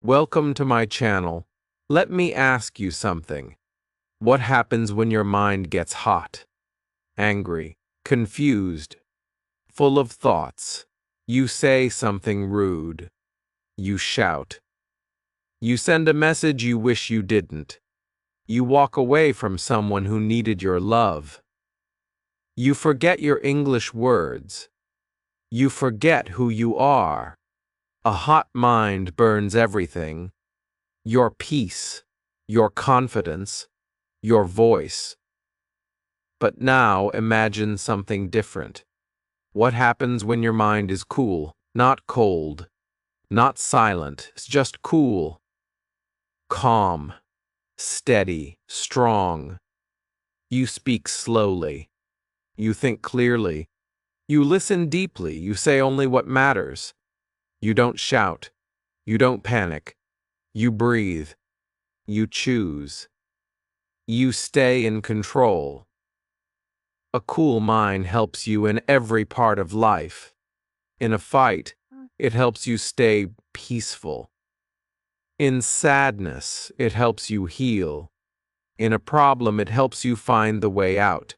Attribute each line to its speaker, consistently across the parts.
Speaker 1: Welcome to my channel. Let me ask you something. What happens when your mind gets hot, angry, confused, full of thoughts? You say something rude. You shout. You send a message you wish you didn't. You walk away from someone who needed your love. You forget your English words. You forget who you are. A hot mind burns everything. Your peace, your confidence, your voice. But now imagine something different. What happens when your mind is cool, not cold, not silent, it's just cool, calm, steady, strong. You speak slowly. You think clearly. You listen deeply. You say only what matters. You don't shout. You don't panic. You breathe. You choose. You stay in control. A cool mind helps you in every part of life. In a fight, it helps you stay peaceful. In sadness, it helps you heal. In a problem, it helps you find the way out.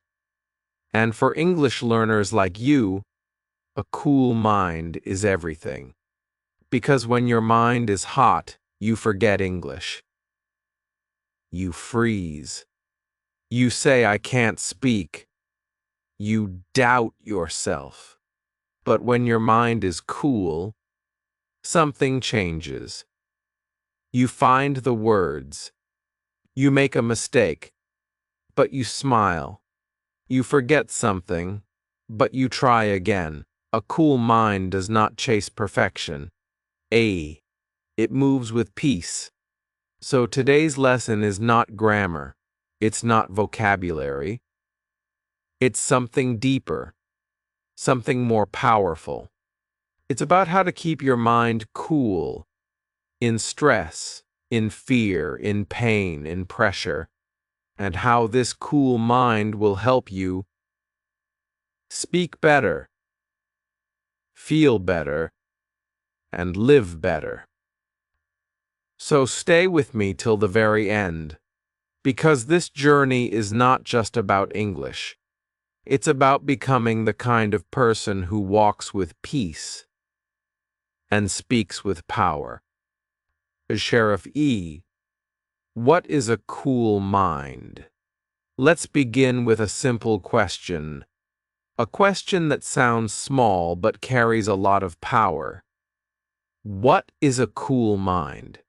Speaker 1: And for English learners like you, a cool mind is everything. Because when your mind is hot, you forget English. You freeze. You say, I can't speak. You doubt yourself. But when your mind is cool, something changes. You find the words. You make a mistake, but you smile. You forget something, but you try again. A cool mind does not chase perfection. It moves with peace. So today's lesson is not grammar. It's not vocabulary. It's something deeper, something more powerful. It's about how to keep your mind cool in stress, in fear, in pain, in pressure, and how this cool mind will help you speak better, feel better, and live better. So stay with me till the very end, because this journey is not just about English. It's about becoming the kind of person who walks with peace and speaks with power. Sheriff E., what is a cool mind? Let's begin with a simple question. A question that sounds small but carries a lot of power. What is a cool mind?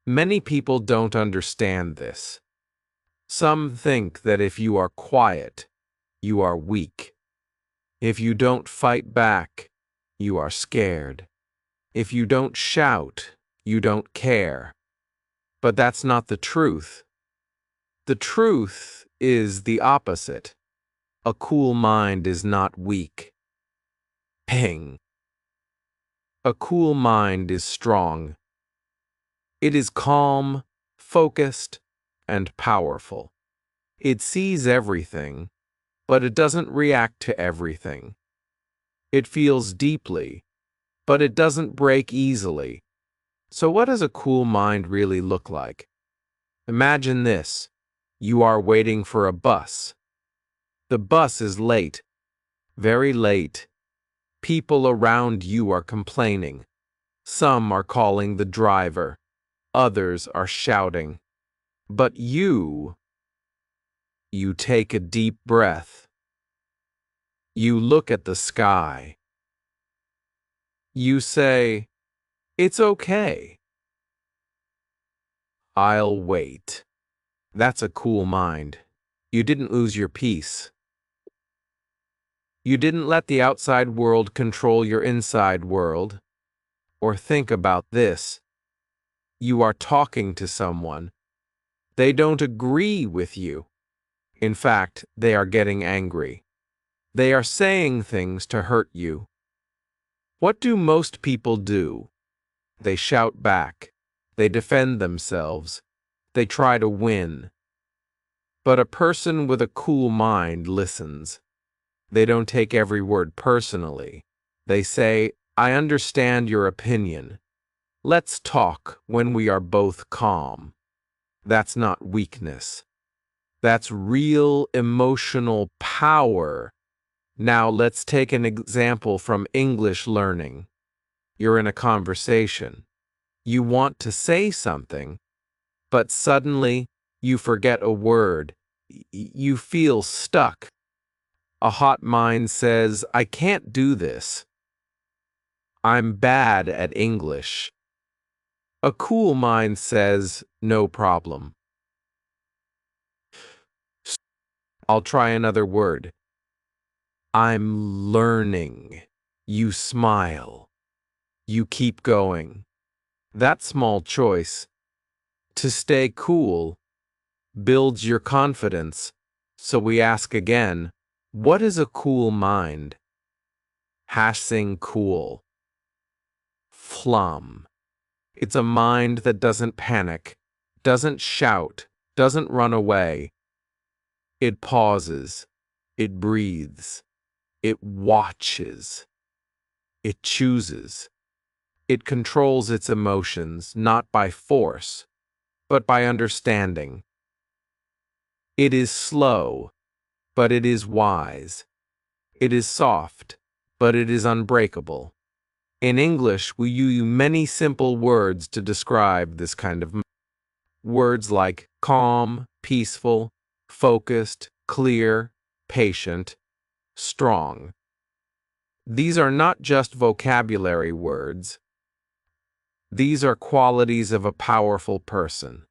Speaker 1: Many people don't understand this. Some think that if you are quiet, you are weak. If you don't fight back, you are scared. If you don't shout, you don't care. But that's not the truth. The truth is the opposite. A cool mind is not weak. Ping. A cool mind is strong. It is calm, focused, and powerful. It sees everything, but it doesn't react to everything. It feels deeply, but it doesn't break easily. So what does a cool mind really look like? Imagine this. You are waiting for a bus. The bus is late, very late. People around you are complaining. Some are calling the driver. Others are shouting. But you take a deep breath. You look at the sky. You say, it's okay. I'll wait. That's a cool mind. You didn't lose your peace. You didn't let the outside world control your inside world. Or think about this. You are talking to someone. They don't agree with you. In fact, they are getting angry. They are saying things to hurt you. What do most people do? They shout back. They defend themselves. They try to win. But a person with a cool mind listens. They don't take every word personally. They say, I understand your opinion. Let's talk when we are both calm. That's not weakness. That's real emotional power. Now let's take an example from English learning. You're in a conversation. You want to say something, but suddenly you forget a word. You feel stuck. A hot mind says, I can't do this. I'm bad at English. A cool mind says, no problem. I'll try another word. I'm learning. You smile. You keep going. That small choice, to stay cool, builds your confidence. So we ask again, what is a cool mind? Hashing cool. Flum. It's a mind that doesn't panic, doesn't shout, doesn't run away. It pauses. It breathes. It watches. It chooses. It controls its emotions not by force, but by understanding. It is slow, but it is wise. It is soft, but it is unbreakable. In English, we use many simple words to describe this kind of words like calm, peaceful, focused, clear, patient, strong. These are not just vocabulary words. These are qualities of a powerful person.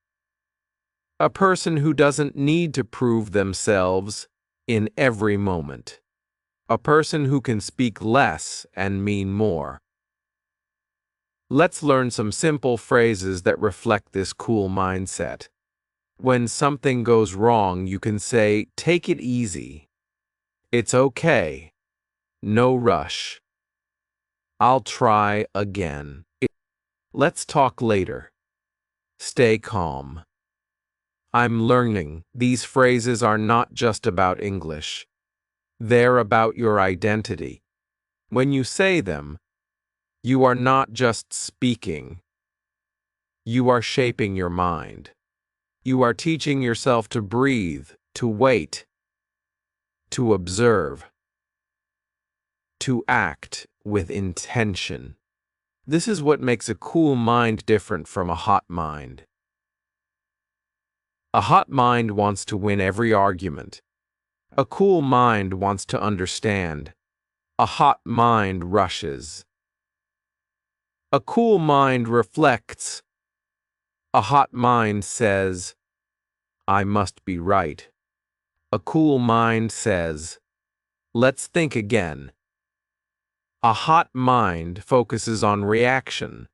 Speaker 1: A person who doesn't need to prove themselves in every moment. A person who can speak less and mean more. Let's learn some simple phrases that reflect this cool mindset. When something goes wrong, you can say, take it easy. It's okay. No rush. I'll try again. Let's talk later. Stay calm. I'm learning. These phrases are not just about English. They're about your identity. When you say them, you are not just speaking. You are shaping your mind. You are teaching yourself to breathe, to wait, to observe, to act with intention. This is what makes a cool mind different from a hot mind. A hot mind wants to win every argument. A cool mind wants to understand. A hot mind rushes. A cool mind reflects. A hot mind says, I must be right. A cool mind says, let's think again. A hot mind focuses on reaction.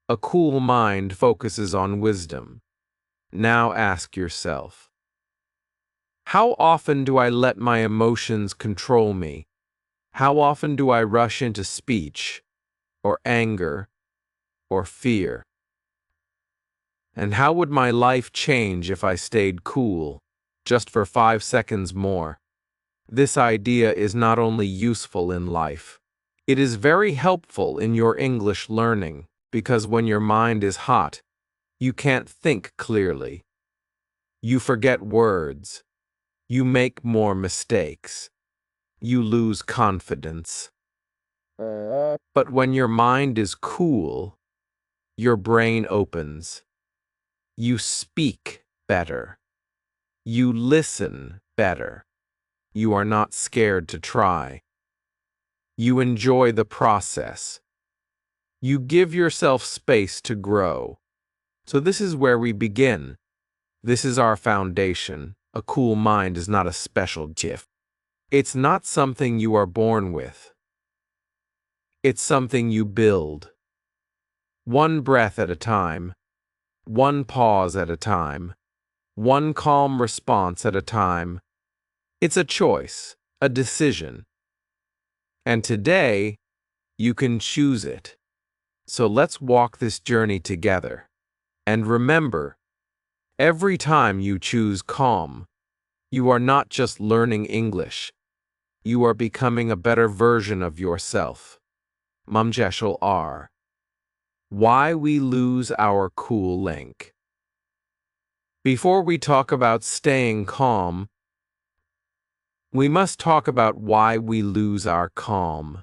Speaker 1: A cool mind focuses on wisdom. Now ask yourself, how often do I let my emotions control me? How often do I rush into speech, or anger, or fear? And how would my life change if I stayed cool, just for 5 seconds more? This idea is not only useful in life, it is very helpful in your English learning, because when your mind is hot, you can't think clearly. You forget words. You make more mistakes. You lose confidence. But when your mind is cool, your brain opens. You speak better. You listen better. You are not scared to try. You enjoy the process. You give yourself space to grow. So this is where we begin. This is our foundation. A cool mind is not a special gift. It's not something you are born with. It's something you build. One breath at a time. One pause at a time. One calm response at a time. It's a choice, a decision. And today, you can choose it. So let's walk this journey together. And remember, every time you choose calm, you are not just learning English. You are becoming a better version of yourself. Mamjeshal R. Why we lose our cool link. Before we talk about staying calm, we must talk about why we lose our calm.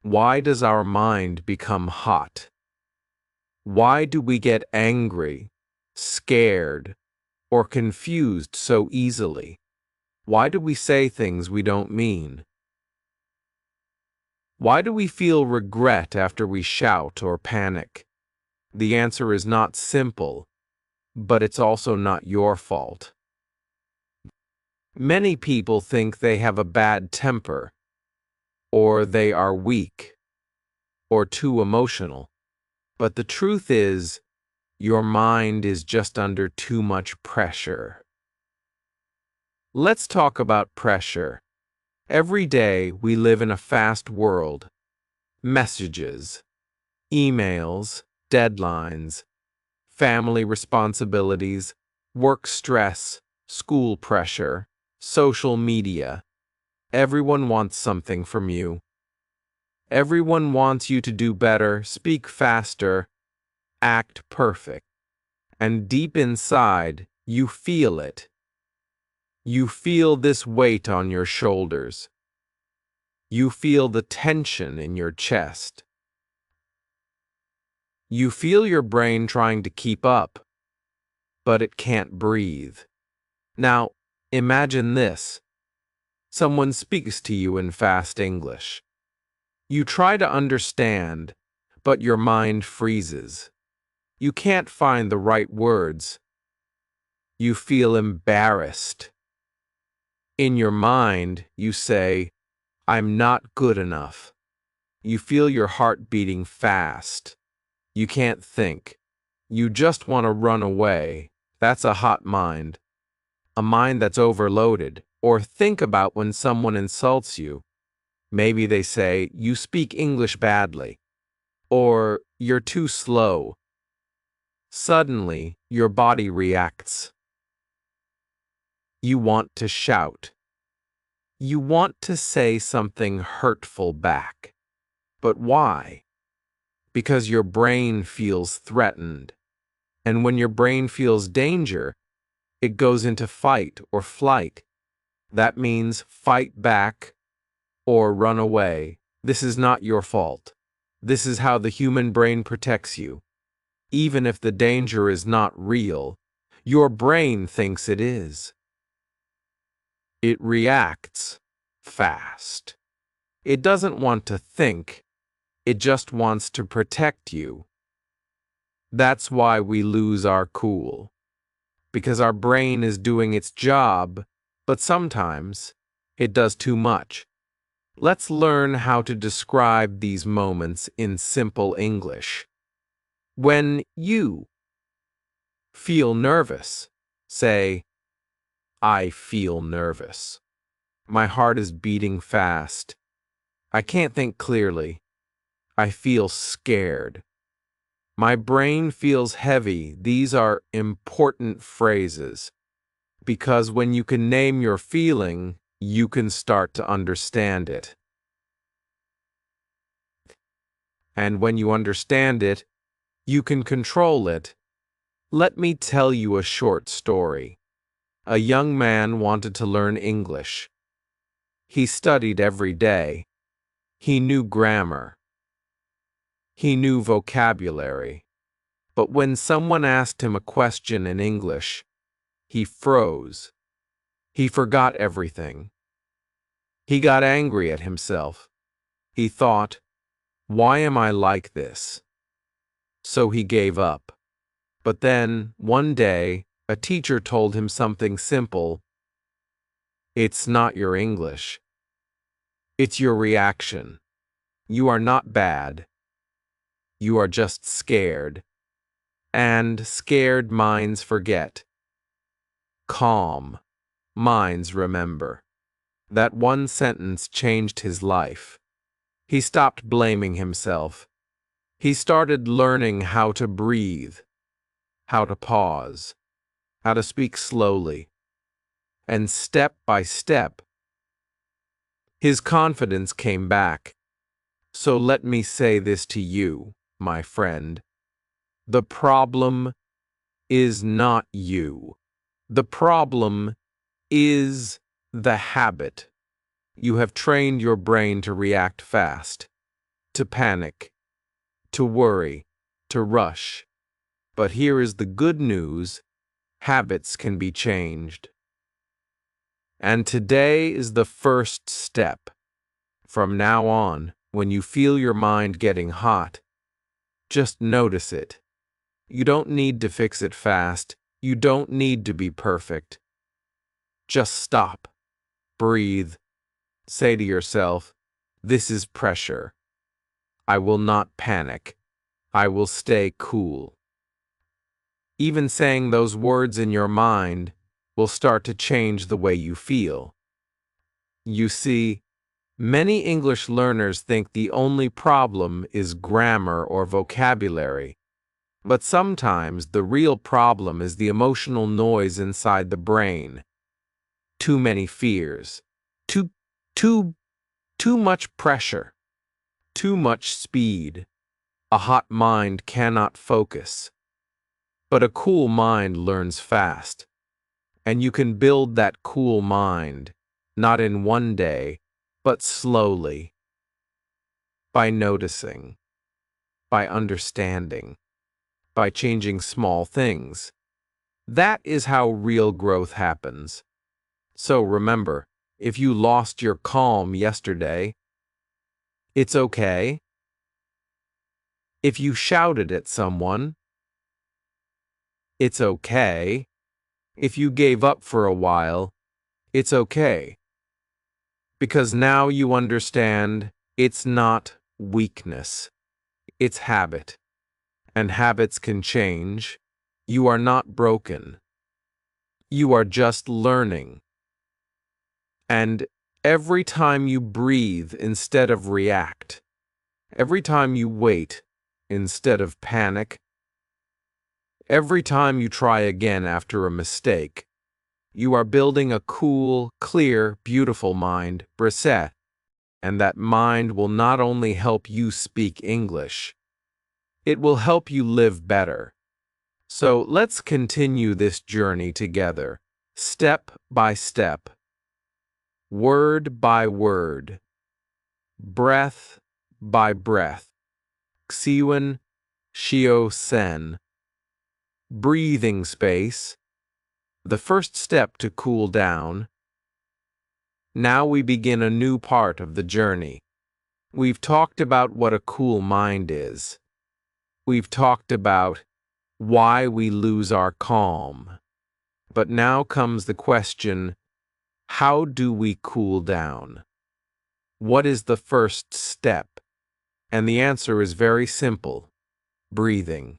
Speaker 1: Why does our mind become hot? Why do we get angry, scared, or confused so easily? Why do we say things we don't mean? Why do we feel regret after we shout or panic? The answer is not simple, but it's also not your fault. Many people think they have a bad temper, or they are weak, or too emotional. But the truth is, your mind is just under too much pressure. Let's talk about pressure. Every day we live in a fast world. Messages, emails, deadlines, family responsibilities, work stress, school pressure, social media. Everyone wants something from you. Everyone wants you to do better, speak faster, act perfect. And deep inside, you feel it. You feel this weight on your shoulders. You feel the tension in your chest. You feel your brain trying to keep up, but it can't breathe. Now, imagine this. Someone speaks to you in fast English. You try to understand, but your mind freezes. You can't find the right words. You feel embarrassed. In your mind, you say, "I'm not good enough." You feel your heart beating fast. You can't think. You just want to run away. That's a hot mind. A mind that's overloaded. Or think about when someone insults you. Maybe they say, "You speak English badly," or "You're too slow." Suddenly, your body reacts. You want to shout. You want to say something hurtful back. But why? Because your brain feels threatened. And when your brain feels danger, it goes into fight or flight. That means fight back or run away. This is not your fault. This is how the human brain protects you. Even if the danger is not real, your brain thinks it is. It reacts fast. It doesn't want to think. It just wants to protect you. That's why we lose our cool. Because our brain is doing its job, but sometimes it does too much. Let's learn how to describe these moments in simple English. When you feel nervous, say, "I feel nervous. My heart is beating fast. I can't think clearly. I feel scared. My brain feels heavy." These are important phrases because when you can name your feeling, you can start to understand it. And when you understand it, you can control it. Let me tell you a short story. A young man wanted to learn English. He studied every day. He knew grammar. He knew vocabulary. But when someone asked him a question in English, he froze. He forgot everything. He got angry at himself. He thought, "Why am I like this?" So he gave up. But then, one day, a teacher told him something simple. It's not your English. It's your reaction. You are not bad. You are just scared. And scared minds forget. Calm minds remember. That one sentence changed his life. He stopped blaming himself. He started learning how to breathe, how to pause, how to speak slowly. And step by step, his confidence came back. So let me say this to you, my friend. The problem is not you. The problem is the habit. You have trained your brain to react fast, to panic, to worry, to rush. But here is the good news: habits can be changed. And today is the first step. From now on, when you feel your mind getting hot, just notice it. You don't need to fix it fast. You don't need to be perfect. Just stop, breathe, say to yourself, "This is pressure. I will not panic. I will stay cool." Even saying those words in your mind will start to change the way you feel. You see, many English learners think the only problem is grammar or vocabulary, but sometimes the real problem is the emotional noise inside the brain. Too many fears, too, too, too much pressure, too much speed. A hot mind cannot focus, but a cool mind learns fast. And you can build that cool mind, not in one day, but slowly, by noticing, by understanding, by changing small things. That is how real growth happens. So remember, if you lost your calm yesterday, it's okay. If you shouted at someone, it's okay. If you gave up for a while, it's okay. Because now you understand it's not weakness, it's habit. And habits can change. You are not broken. You are just learning. And every time you breathe instead of react, every time you wait instead of panic, every time you try again after a mistake, you are building a cool, clear, beautiful mind, Brissette. And that mind will not only help you speak English, it will help you live better. So let's continue this journey together, step by step, word by word, breath by breath. Xiwen, Shio Sen. Breathing space, the first step to cool down. Now we begin a new part of the journey. We've talked about what a cool mind is. We've talked about why we lose our calm. But now comes the question, how do we cool down? What is the first step? And the answer is very simple: breathing.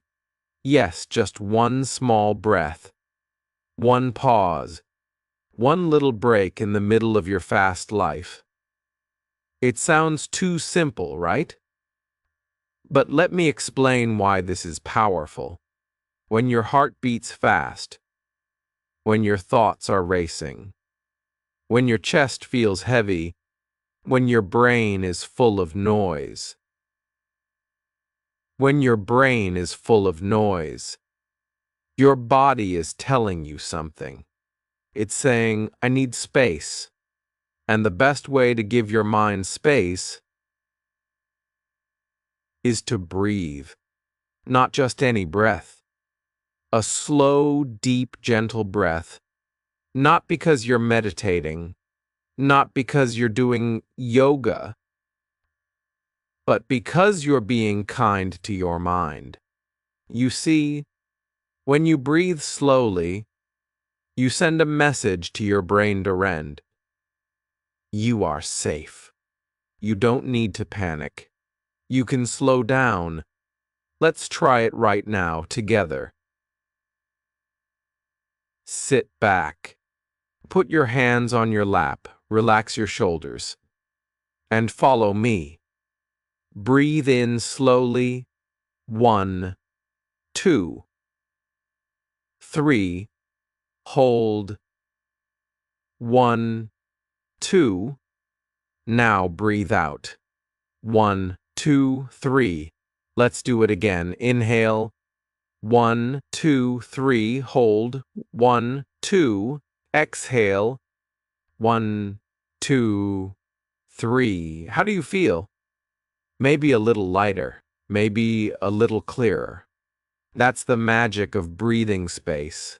Speaker 1: Yes, just one small breath, one pause, one little break in the middle of your fast life. It sounds too simple, right? But let me explain why this is powerful. When your heart beats fast, when your thoughts are racing, when your chest feels heavy, when your brain is full of noise. When your brain is full of noise, your body is telling you something. It's saying, I need space. And the best way to give your mind space is to breathe. Not just any breath. A slow, deep, gentle breath. Not because you're meditating, not because you're doing yoga, but because you're being kind to your mind. You see, when you breathe slowly, you send a message to your brain to rend. You are safe. You don't need to panic. You can slow down. Let's try it right now together. Sit back. Put your hands on your lap. Relax your shoulders. And follow me. Breathe in slowly. 1, 2, 3. Hold. 1, 2. Now breathe out. 1, 2, 3. Let's do it again. Inhale. 1, 2, 3, hold. 1, 2, exhale. 1, 2, 3. How do you feel? Maybe a little lighter, maybe a little clearer. That's the magic of breathing space.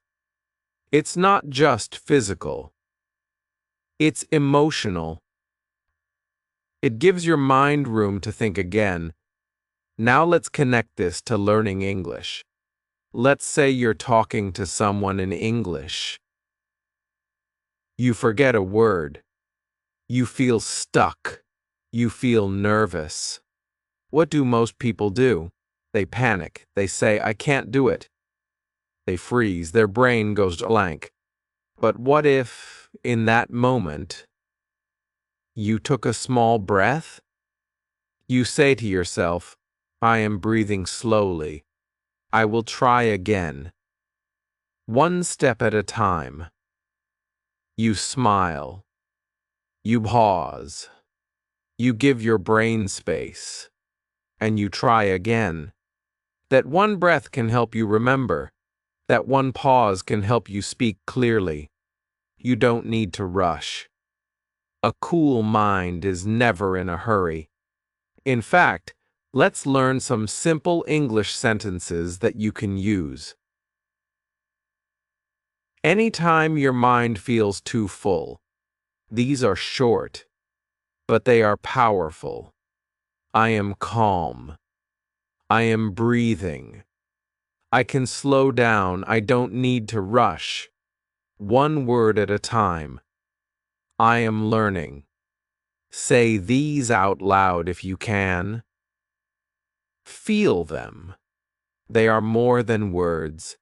Speaker 1: It's not just physical, it's emotional. It gives your mind room to think again. Now let's connect this to learning English. Let's say you're talking to someone in English. You forget a word. You feel stuck. You feel nervous. What do most people do? They panic. They say, I can't do it. They freeze. Their brain goes blank. But what if, in that moment, you took a small breath? You say to yourself, I am breathing slowly. I will try again. One step at a time. You smile. You pause. You give your brain space. And you try again. That one breath can help you remember. That one pause can help you speak clearly. You don't need to rush. A cool mind is never in a hurry. In fact, let's learn some simple English sentences that you can use. Anytime your mind feels too full, these are short, but they are powerful. I am calm. I am breathing. I can slow down. I don't need to rush. One word at a time. I am learning. Say these out loud if you can. Feel them. They are more than words.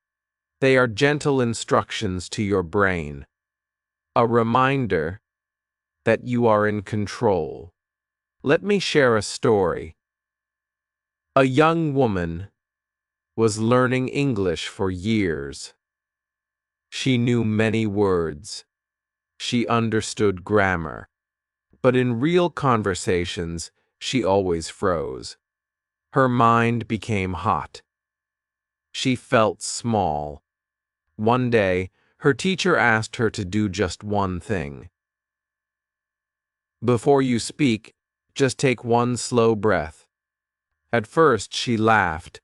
Speaker 1: They are gentle instructions to your brain. A reminder that you are in control. Let me share a story. A young woman was learning English for years. She knew many words. She understood grammar. But in real conversations, she always froze. Her mind became hot. She felt small. One day, her teacher asked her to do just one thing. Before you speak, just take one slow breath. At first, she laughed.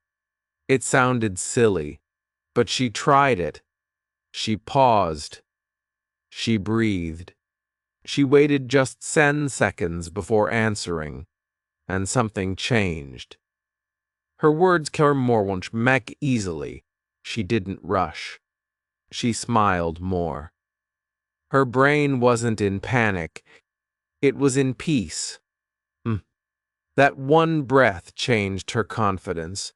Speaker 1: It sounded silly, but she tried it. She paused. She breathed. She waited just 10 seconds before answering, and something changed. Her words came more back easily. She didn't rush. She smiled more. Her brain wasn't in panic. It was in peace. That one breath changed her confidence.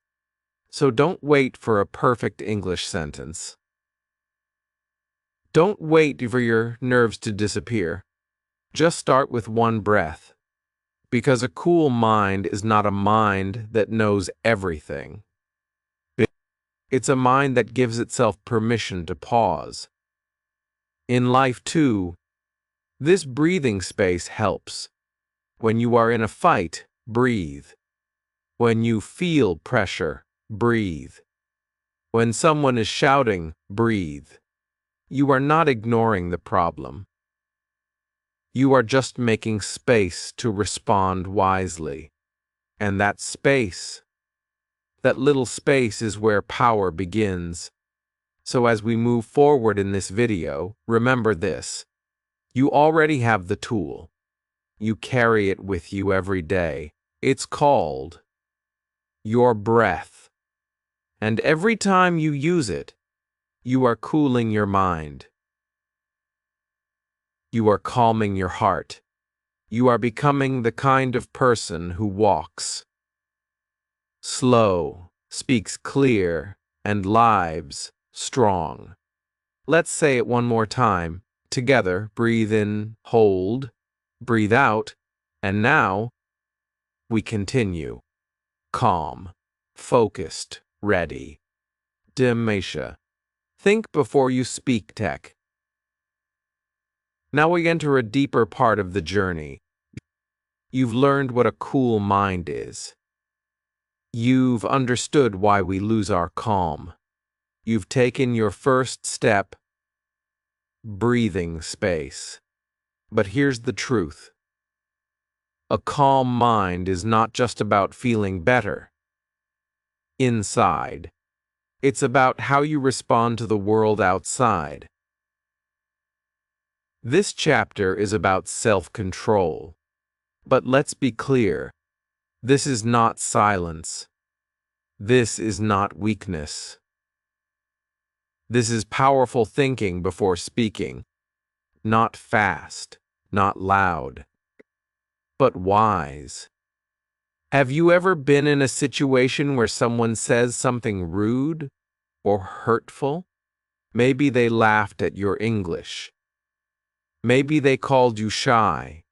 Speaker 1: So don't wait for a perfect English sentence. Don't wait for your nerves to disappear. Just start with one breath. Because a cool mind is not a mind that knows everything. It's a mind that gives itself permission to pause. In life, too, this breathing space helps. When you are in a fight, breathe. When you feel pressure, breathe. When someone is shouting, breathe. You are not ignoring the problem. You are just making space to respond wisely. And that space, that little space is where power begins. So as we move forward in this video, remember this. You already have the tool. You carry it with you every day. It's called your breath. And every time you use it, you are cooling your mind. You are calming your heart. You are becoming the kind of person who walks slow, speaks clear, and lives strong. Let's say it one more time. Together, breathe in, hold, breathe out, and now we continue. Calm, focused, ready. Dementia. Think before you speak tech. Now we enter a deeper part of the journey. You've learned what a cool mind is. You've understood why we lose our calm. You've taken your first step, breathing space. But here's the truth. A calm mind is not just about feeling better inside. It's about how you respond to the world outside. This chapter is about self-control. But let's be clear, this is not silence. This is not weakness. This is powerful thinking before speaking. Not fast, not loud, but wise. Have you ever been in a situation where someone says something rude or hurtful? Maybe they laughed at your English. Maybe they called you shy.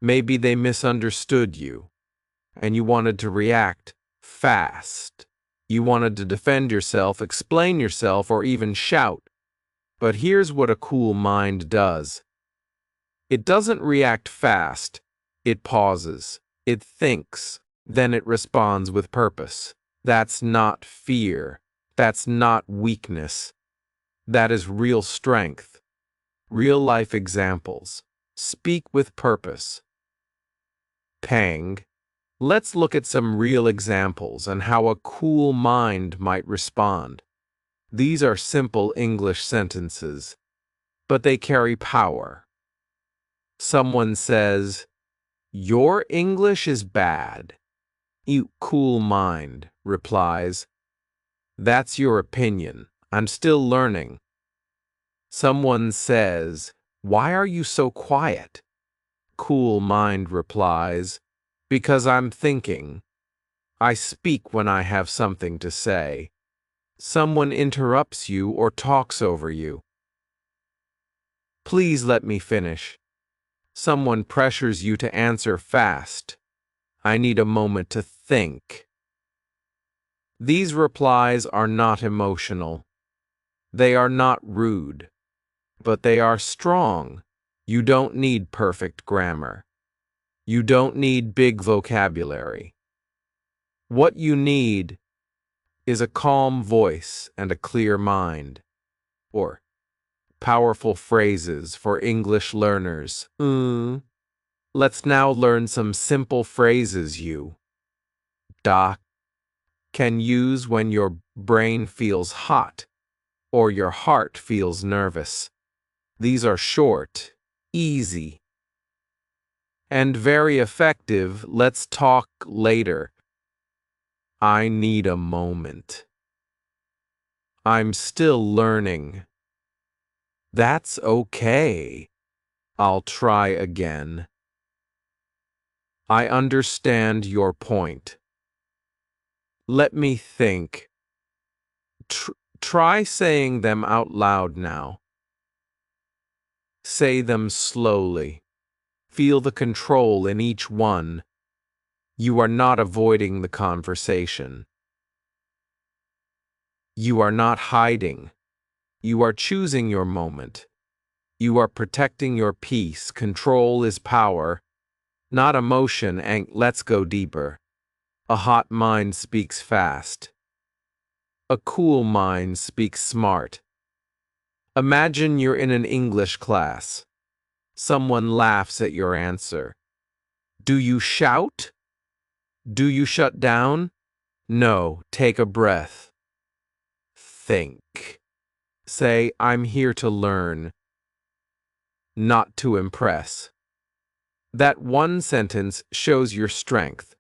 Speaker 1: Maybe they misunderstood you, and you wanted to react fast. You wanted to defend yourself, explain yourself, or even shout. But here's what a cool mind does. It doesn't react fast. It pauses. It thinks. Then it responds with purpose. That's not fear. That's not weakness. That is real strength. Real life examples. Speak with purpose. Pang. Let's look at some real examples and how a cool mind might respond. These are simple English sentences, but they carry power. Someone says, "Your English is bad." You cool mind replies, "That's your opinion. I'm still learning." Someone says, "Why are you so quiet?" Cool mind replies, "Because I'm thinking. I speak when I have something to say." Someone interrupts you or talks over you. "Please let me finish." Someone pressures you to answer fast. "I need a moment to think." These replies are not emotional. They are not rude, but they are strong. You don't need perfect grammar. You don't need big vocabulary. What you need is a calm voice and a clear mind, or powerful phrases for English learners. Let's now learn some simple phrases you can use when your brain feels hot or your heart feels nervous. These are short, easy, and very effective. Let's talk later. I need a moment. I'm still learning. That's okay. I'll try again. I understand your point. Let me think. Try saying them out loud now. Say them slowly. Feel the control in each one. You are not avoiding the conversation. You are not hiding. You are choosing your moment. You are protecting your peace. Control is power, not emotion. And let's go deeper. A hot mind speaks fast. A cool mind speaks smart. Imagine you're in an English class. Someone laughs at your answer. Do you shout? Do you shut down? No, take a breath. Think. Say, I'm here to learn, not to impress. That one sentence shows your strength.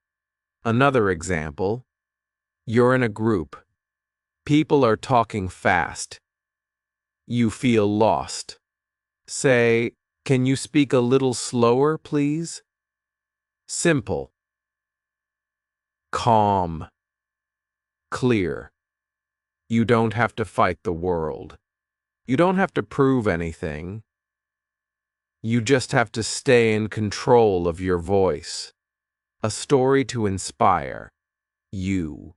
Speaker 1: Another example. You're in a group. People are talking fast. You feel lost. Say, can you speak a little slower, please? Simple. Calm. Clear. You don't have to fight the world. You don't have to prove anything. You just have to stay in control of your voice. A story to inspire you.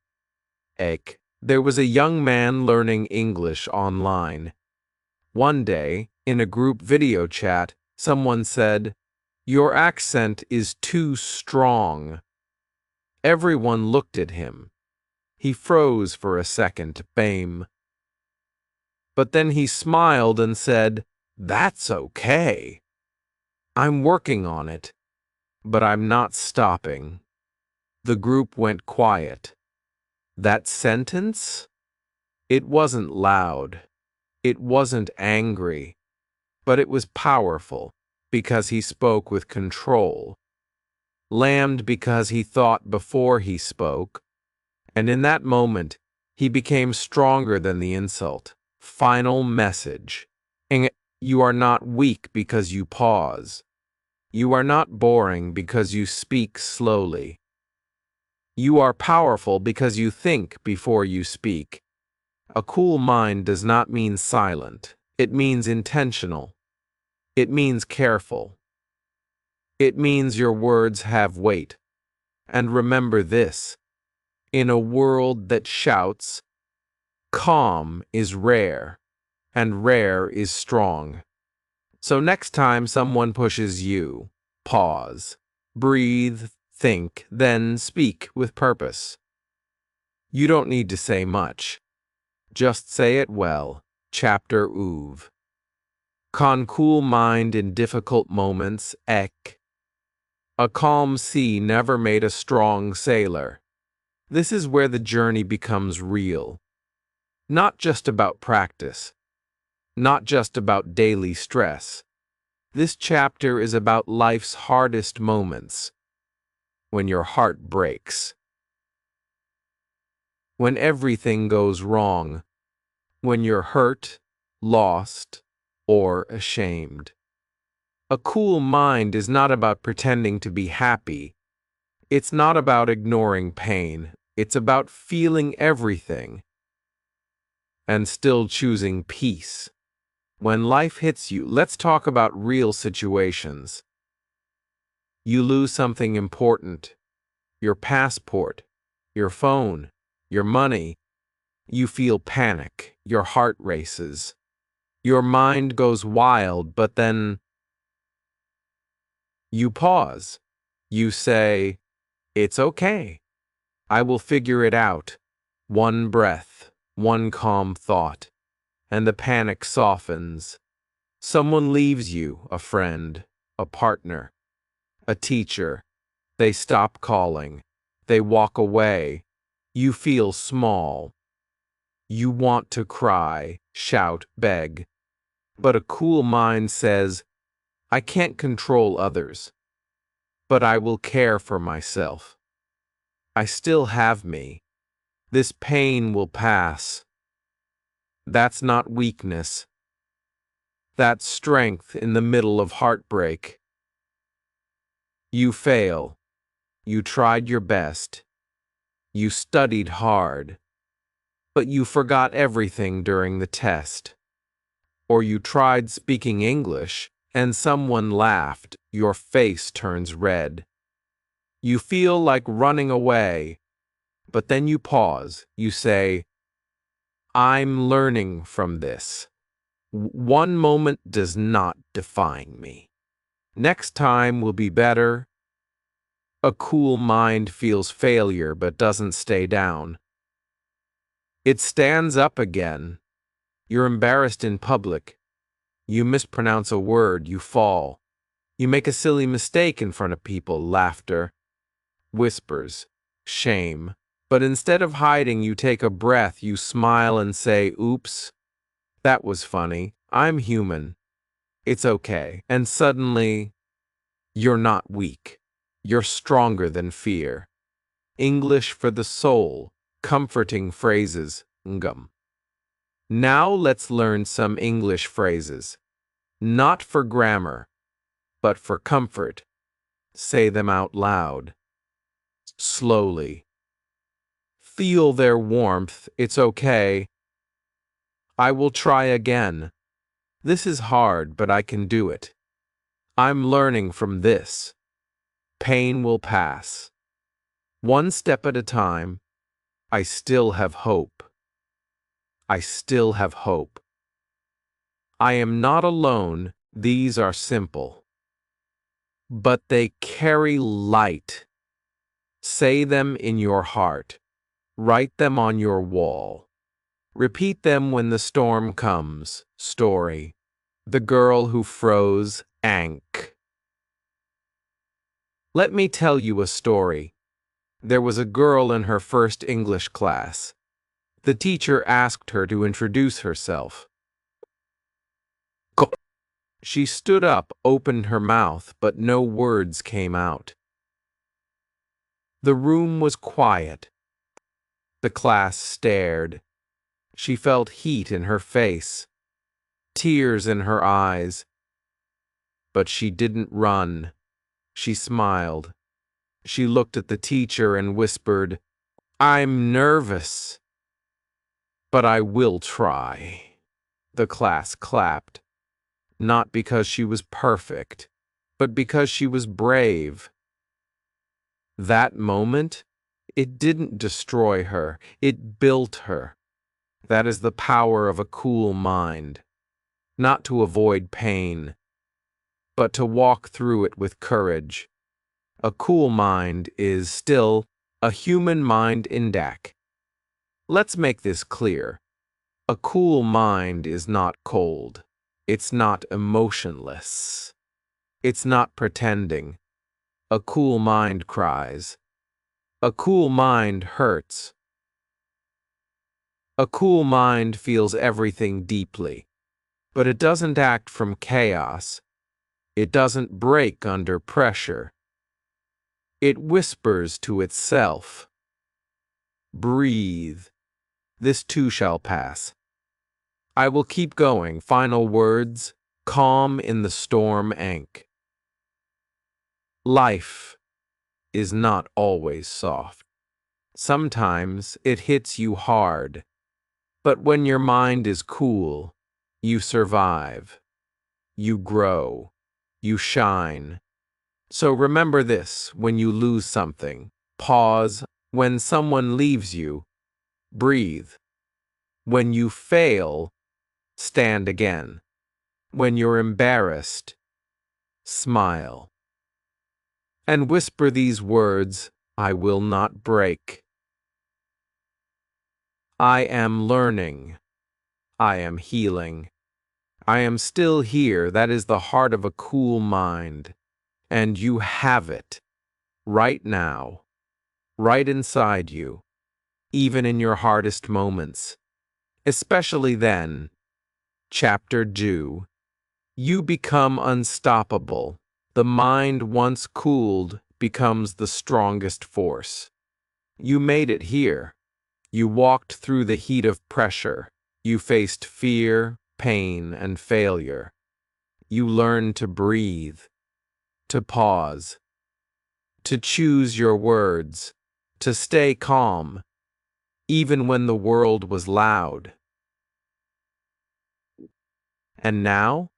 Speaker 1: There was a young man learning English online. One day, in a group video chat, someone said, "Your accent is too strong." Everyone looked at him. He froze for a second, BAME. But then he smiled and said, "That's okay. I'm working on it, but I'm not stopping." The group went quiet. That sentence? It wasn't loud. It wasn't angry. But it was powerful because he spoke with control. Lammed because he thought before he spoke. And in that moment, he became stronger than the insult. Final message. You are not weak because you pause. You are not boring because you speak slowly. You are powerful because you think before you speak. A cool mind does not mean silent. It means intentional. It means careful. It means your words have weight. And remember this: in a world that shouts, calm is rare, and rare is strong. So next time someone pushes you, pause, breathe, think, then speak with purpose. You don't need to say much. Just say it well. Chapter Uv. Con cool mind in difficult moments, ek. A calm sea never made a strong sailor. This is where the journey becomes real. Not just about practice. Not just about daily stress. This chapter is about life's hardest moments. When your heart breaks. When everything goes wrong. When you're hurt, lost, or ashamed. A cool mind is not about pretending to be happy. It's not about ignoring pain. It's about feeling everything and still choosing peace. When life hits you, let's talk about real situations. You lose something important. Your passport, your phone, your money. You feel panic. Your heart races. Your mind goes wild, but then you pause. You say, "It's okay. I will figure it out." One breath, one calm thought, and the panic softens. Someone leaves you, a friend, a partner, a teacher. They stop calling. They walk away. You feel small. You want to cry, shout, beg. But a cool mind says, "I can't control others, but I will care for myself. I still have me. This pain will pass." That's not weakness. That's strength in the middle of heartbreak. You fail. You tried your best. You studied hard. But you forgot everything during the test. Or you tried speaking English, and someone laughed. Your face turns red. You feel like running away. But then you pause. You say, "I'm learning from this. One moment does not define me. Next time will be better." A cool mind feels failure but doesn't stay down. It stands up again. You're embarrassed in public. You mispronounce a word, you fall. You make a silly mistake in front of people, laughter, whispers, shame. But instead of hiding, you take a breath, you smile and say, "Oops, that was funny. I'm human. It's okay." And suddenly, you're not weak. You're stronger than fear. English for the soul, comforting phrases, ngum. Now let's learn some English phrases. Not for grammar, but for comfort. Say them out loud. Slowly. Feel their warmth. It's okay. I will try again. This is hard, but I can do it. I'm learning from this. Pain will pass. One step at a time. I still have hope. I still have hope. I am not alone. These are simple. But they carry light. Say them in your heart. Write them on your wall. Repeat them when the storm comes. Story. The girl who froze. Ankh. Let me tell you a story. There was a girl in her first English class. The teacher asked her to introduce herself. She stood up, opened her mouth, but no words came out. The room was quiet. The class stared. She felt heat in her face, tears in her eyes. But she didn't run. She smiled. She looked at the teacher and whispered, "I'm nervous, but I will try." The class clapped, not because she was perfect, but because she was brave. That moment, it didn't destroy her, it built her. That is the power of a cool mind. Not to avoid pain, but to walk through it with courage. A cool mind is still a human mind intact. Let's make this clear. A cool mind is not cold. It's not emotionless. It's not pretending. A cool mind cries. A cool mind hurts. A cool mind feels everything deeply, but it doesn't act from chaos. It doesn't break under pressure. It whispers to itself, "Breathe. This too shall pass. I will keep going." Final words, calm in the storm. Ankh. Life is not always soft. Sometimes it hits you hard. But when your mind is cool, you survive. You grow. You shine. So remember this: when you lose something, pause. When someone leaves you, breathe. When you fail, stand again. When you're embarrassed, smile. And whisper these words: I will not break. I am learning. I am healing. I am still here. That is the heart of a cool mind. And you have it right now, right inside you, even in your hardest moments. Especially then. Chapter 2. You become unstoppable. The mind once cooled becomes the strongest force. You made it here. You walked through the heat of pressure. You faced fear, pain, and failure. You learned to breathe, to pause, to choose your words, to stay calm, even when the world was loud. And now,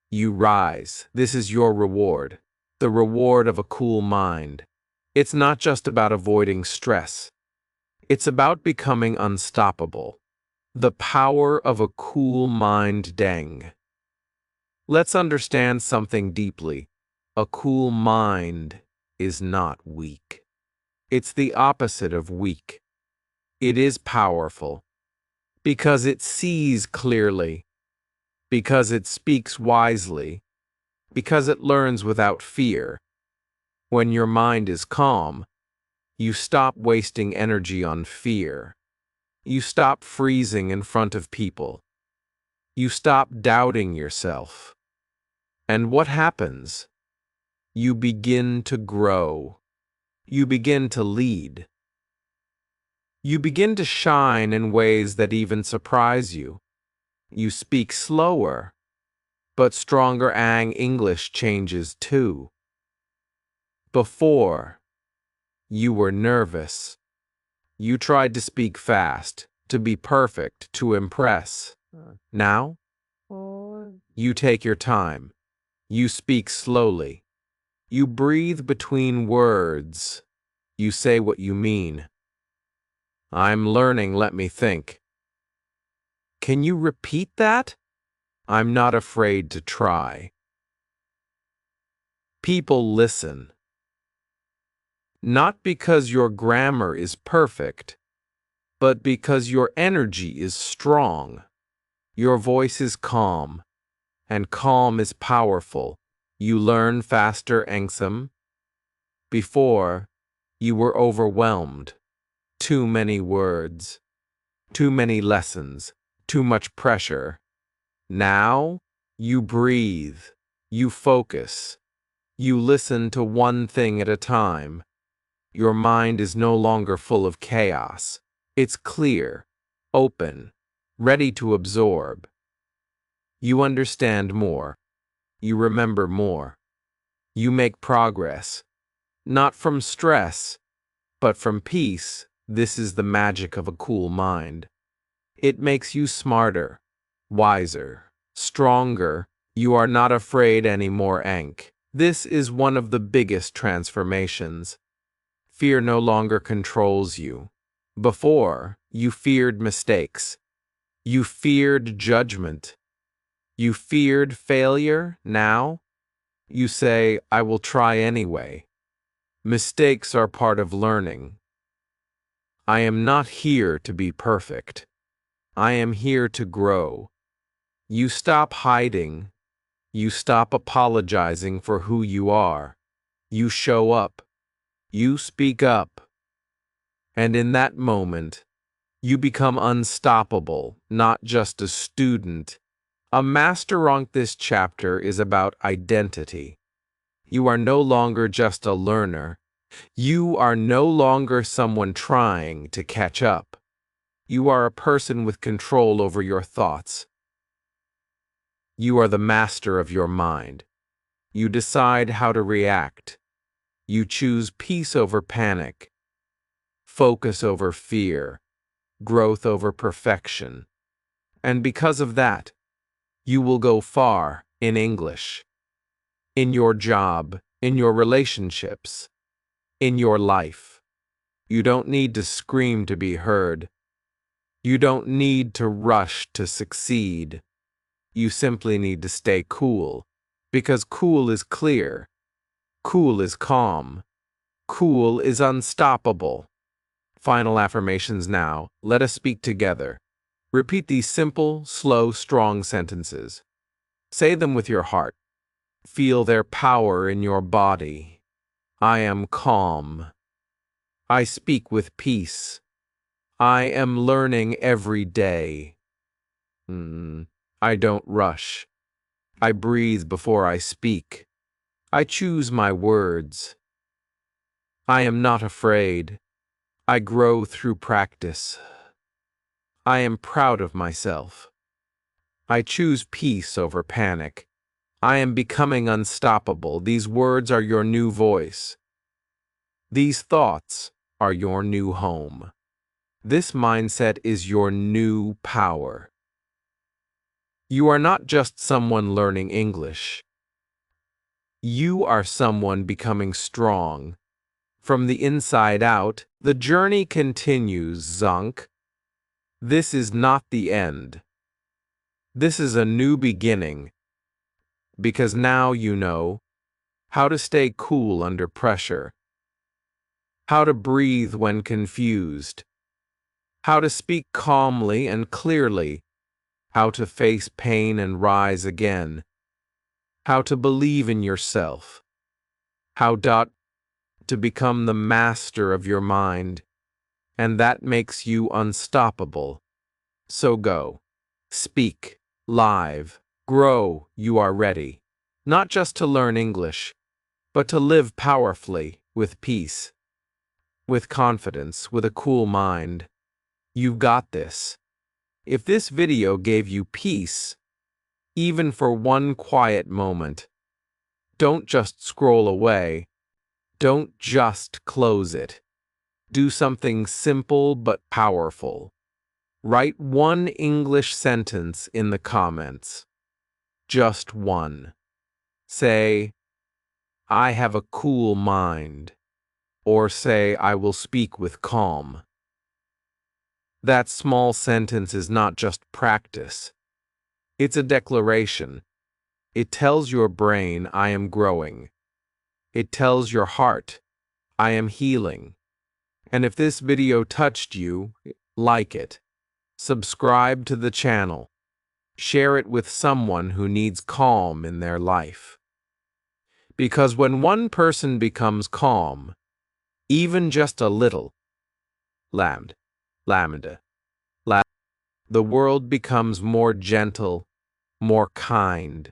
Speaker 1: you rise. This is your reward, the reward of a cool mind. It's not just about avoiding stress. It's about becoming unstoppable. The power of a cool mind. Deng. Let's understand something deeply. A cool mind is not weak. It's the opposite of weak. It is powerful because it sees clearly, because it speaks wisely, because it learns without fear. When your mind is calm, you stop wasting energy on fear. You stop freezing in front of people. You stop doubting yourself. And what happens? You begin to grow. You begin to lead. You begin to shine in ways that even surprise you. You speak slower, but stronger. English changes too. Before, you were nervous. You tried to speak fast, to be perfect, to impress. Now, you take your time. You speak slowly. You breathe between words. You say what you mean. I'm learning, let me think. Can you repeat that? I'm not afraid to try. People listen. Not because your grammar is perfect, but because your energy is strong. Your voice is calm, and calm is powerful. You learn faster, Angsum. Before, you were overwhelmed. Too many words, too many lessons, too much pressure. Now, you breathe, you focus, you listen to one thing at a time. Your mind is no longer full of chaos. It's clear, open, ready to absorb. You understand more. You remember more. You make progress, not from stress, but from peace. This is the magic of a cool mind. It makes you smarter, wiser, stronger. You are not afraid anymore, Ankh. This is one of the biggest transformations. Fear no longer controls you. Before, you feared mistakes. You feared judgment. You feared failure. Now, you say, I will try anyway. Mistakes are part of learning. I am not here to be perfect. I am here to grow. You stop hiding. You stop apologizing for who you are. You show up. You speak up. And in that moment, you become unstoppable, not just a student. A master. On this chapter is about identity. You are no longer just a learner. You are no longer someone trying to catch up. You are a person with control over your thoughts. You are the master of your mind. You decide how to react. You choose peace over panic, focus over fear, growth over perfection. And because of that, you will go far in English, in your job, in your relationships, in your life. You don't need to scream to be heard. You don't need to rush to succeed. You simply need to stay cool, because cool is clear, cool is calm, cool is unstoppable. Final affirmations now. Let us speak together. Repeat these simple, slow, strong sentences. Say them with your heart. Feel their power in your body. I am calm. I speak with peace. I am learning every day. I don't rush. I breathe before I speak. I choose my words. I am not afraid. I grow through practice. I am proud of myself. I choose peace over panic. I am becoming unstoppable. These words are your new voice. These thoughts are your new home. This mindset is your new power. You are not just someone learning English. You are someone becoming strong. From the inside out, the journey continues, Zonk. This is not the end. This is a new beginning. Because now you know how to stay cool under pressure, how to breathe when confused, how to speak calmly and clearly, how to face pain and rise again, how to believe in yourself, how to become the master of your mind, and that makes you unstoppable. So go, speak, live, grow. You are ready, not just to learn English, but to live powerfully, with peace, with confidence, with a cool mind. You've got this. If this video gave you peace, even for one quiet moment, don't just scroll away. Don't just close it. Do something simple but powerful. Write one English sentence in the comments. Just one. Say, I have a cool mind. Or say, I will speak with calm. That small sentence is not just practice. It's a declaration. It tells your brain, I am growing. It tells your heart, I am healing. And if this video touched you, like it, subscribe to the channel, share it with someone who needs calm in their life. Because when one person becomes calm, even just a little, lambda, the world becomes more gentle, more kind,